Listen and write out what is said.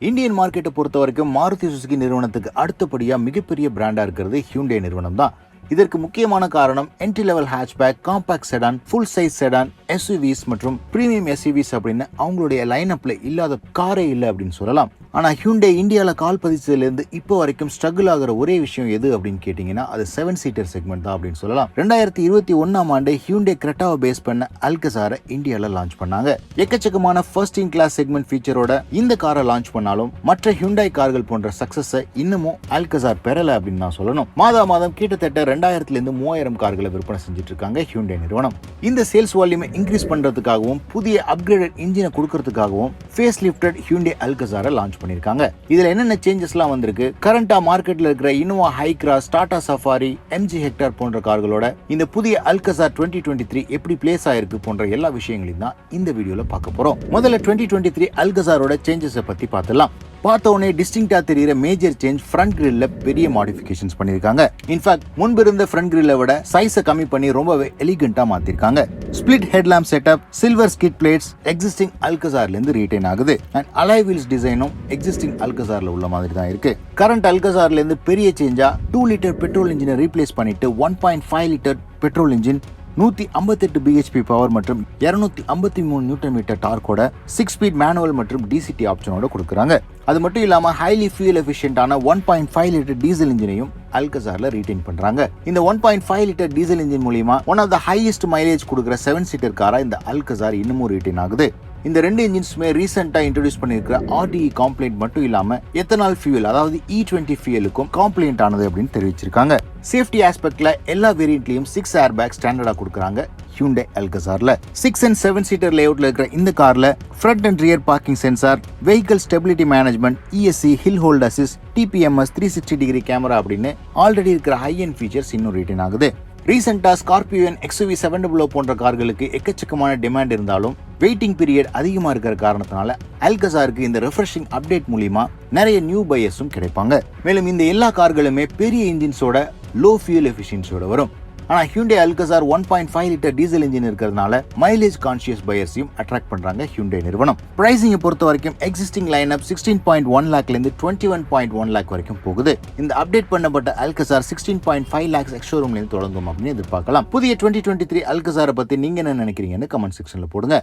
Indian மார்க்கெட்டை பொறுத்த வரைக்கும் மாருதி சுசுகி நிறுவனத்துக்கு அடுத்தபடியா மிகப்பெரிய பிராண்டா இருக்கிறது ஹியூண்டை நிறுவனம் தான். இதற்கு முக்கியமான காரணம் entry level hatchback, compact sedan, full size sedan, SUVs மற்றும் பிரீமியம் SUVs அப்படின்னு அவங்களுடைய லைனப்ல இல்லாத காரே இல்லை அப்படின்னு சொல்லலாம். ஆனா ஹியூண்டை இந்தியால கால் பதிச்சதுலேருந்து இப்போ வரைக்கும் ஸ்ட்ரகிள் ஆகிற ஒரே விஷயம் எது அப்படின்னு கேட்டீங்கன்னா அது 7 சீட்டர் செக்மெண்ட் தான் அப்படின்னு சொல்லலாம். 2021ஆம் ஆண்டு ஹியூண்டை கிரெட்டாவை பேஸ் பண்ண அல்கசாரை இந்தியால லான்ச் பண்ணாங்க. எக்கச்சக்கமான ஃபர்ஸ்ட் இன் கிளாஸ் செக்மெண்ட் ஃபீச்சரோட இந்த காரை லான்ச் பண்ணாலும் மற்ற ஹியூண்டை கார்கள் போன்ற சக்சஸை இன்னமும் அல்கசார் பெறல அப்படின்னு தான் சொல்லணும். மாதம் கிட்டத்தட்ட 2000 3000 கார்களை விற்பனை செஞ்சுட்டு இருக்காங்க ஹியூண்டை நிறுவனம். இந்த சேல்ஸ் வால்யூமை இன்க்ரீஸ் பண்றதுக்காகவும் புதிய அப்கிரேடட் இன்ஜினை கொடுக்கறதுக்காகவும் ஃபேஸ் லிஃப்டட் ஹியூண்டை அல்கசாரை லான்ச் பண்ணிருக்காங்க. இதுல என்னென்ன சேஞ்சஸ்லாம் வந்திருக்கு, கரண்டா மார்க்கெட்ல இருக்கிற Innova Hycross, Tata safari, MG Hector போன்ற கார்களோட இந்த புதிய அல்கசார் 2023 எப்படி பிளேஸ் ஆயிருக்கு போன்ற எல்லா விஷயங்களையும் தான் இந்த வீடியோல பார்க்க போறோம். முதல்ல 2023 அல்கசாரோட சேஞ்சஸ் பத்தி பார்த்துலாம். பார்த்த உடனே டிஸ்டிங்டா தெரியுற மேஜர் சேஞ்ச் ஃப்ரண்ட் கிரில்ல பெரிய மாடிஃபிகேஷன்ஸ் பண்ணிருக்காங்க. இன்ஃபேக்ட் முன்பு இருந்த ஃப்ரண்ட் கிரில்லை விட சைஸை கம்மி பண்ணி ரொம்பவே எலிகண்டா மாத்திருக்காங்க. Split headlamp setup, silver skid plates existing அல்கசார்ல இருந்து ரீடைன் ஆகுது. அண்ட் அலாய் வீல்ஸ் டிசைனும் எக்ஸிஸ்டிங் அல்கசார்ல உள்ள மாதிரி தான் இருக்கு. கரண்ட் அல்கசார்ல இருந்து பெரிய சேஞ்சா 2 லிட்டர் பெட்ரோல் இன்ஜினை ரீப்ளேஸ் பண்ணிட்டு 1.5 litre petrol engine 158 bhp power மற்றும் 253 நியூட்டன் மீட்டர் டார்க்கோட 6 ஸ்பீட் மேனுவல் மற்றும் DCT ஆப்ஷனோட கொடுக்குறாங்க. அது மட்டும் இல்லாம ஹைலி ஃபியூல் எஃபிஷியன்டான 1.5 லிட்டர் டீசல் இன்ஜினையும் அல்கசார்ல ரீடைன் பண்றாங்க. இந்த 1.5 லிட்டர் டீசல் இன்ஜின் மூலமா one of the highest mileage கொடுக்குற 7 சீட்டர் காரா இந்த அல்கசார் இன்னமும் ரீடைன் ஆகுது. இந்த ரெண்டு இன்ஜின்ஸுமே ரீசெண்டா இன்ட்ரோடியூஸ் பண்ணிருக்கிற RDE காம்ப்ளைண்ட் மட்டும் இல்லாம எத்தனால் ஃபியூல் அதாவது E20 ஃபியூலுக்கும் காம்ப்ளைண்ட் ஆனது அப்படின்னு தெரிவிச்சிருக்காங்க. சேஃப்டி ஆஸ்பெக்ட்ல எல்லா வேரியன்ட்லயும் 6 ஏர் பேக் ஸ்டாண்டர்டா கொடுக்குறாங்க ஹியூண்டை அல்கசார்ல. 6 and 7 சீட்டர் லேஅவுட்ல இருக்கிற இந்த கார்ல front and rear parking sensor, vehicle stability management, ESC, hill hold assist, TPMS, 360 degree camera அப்படின்னு ஆல்ரெடி இருக்கிற ஹை அண்ட் ஃபீச்சர்ஸ் இன்னும் ரீட்டைன் ஆகுது. ரீசெண்டா ஸ்கார்பியோ and XUV700 போன்ற கார்களுக்கு எக்கச்சக்கமான டிமாண்ட் இருந்தாலும் வெயிட்டிங் பீரியட் அதிகமா இருக்கிற காரணத்தினால அல்கசாருக்கு இந்த ரெஃப்ரெஷிங் அப்டேட் மூலமா நிறைய நியூ பையர்ஸும் கிடைப்பாங்க. மேலும் இந்த எல்லா கார்களுமே பெரிய இன்ஜின்ஸோட லோ ஃபியூல் எஃபிஷியன்சியோட வரும். ஆனா ஹியூண்டை அல்கசார் 1.5 லிட்டர் டீசல் இன்ஜின் இருக்கிறதுனால மைலேஜ் கான்ஷியஸ் பையர்ஸையும் அட்ராக்ட் பண்றாங்க ஹியூண்டை நிறுவனம். பிரைசிங்கை பொறுத்த வரைக்கும் எக்ஸிஸ்டிங் லைனப் 16.1 லாக்ல இருந்து 21.1 லாக் வரைக்கும் போகுது. இந்த அப்டேட் பண்ணப்பட்ட அல்கசார் 16.5 லாக்ஸ் எக்ஸ்ஷோரூம்ல இருந்து தொடங்கும் அப்படின்னு எதிர்பார்க்கலாம். புதிய 2023 அல்கசாரை பத்தி நீங்க என்ன நினைக்கிறீங்கன்னு கமெண்ட் செக்ஷன்ல போடுங்க.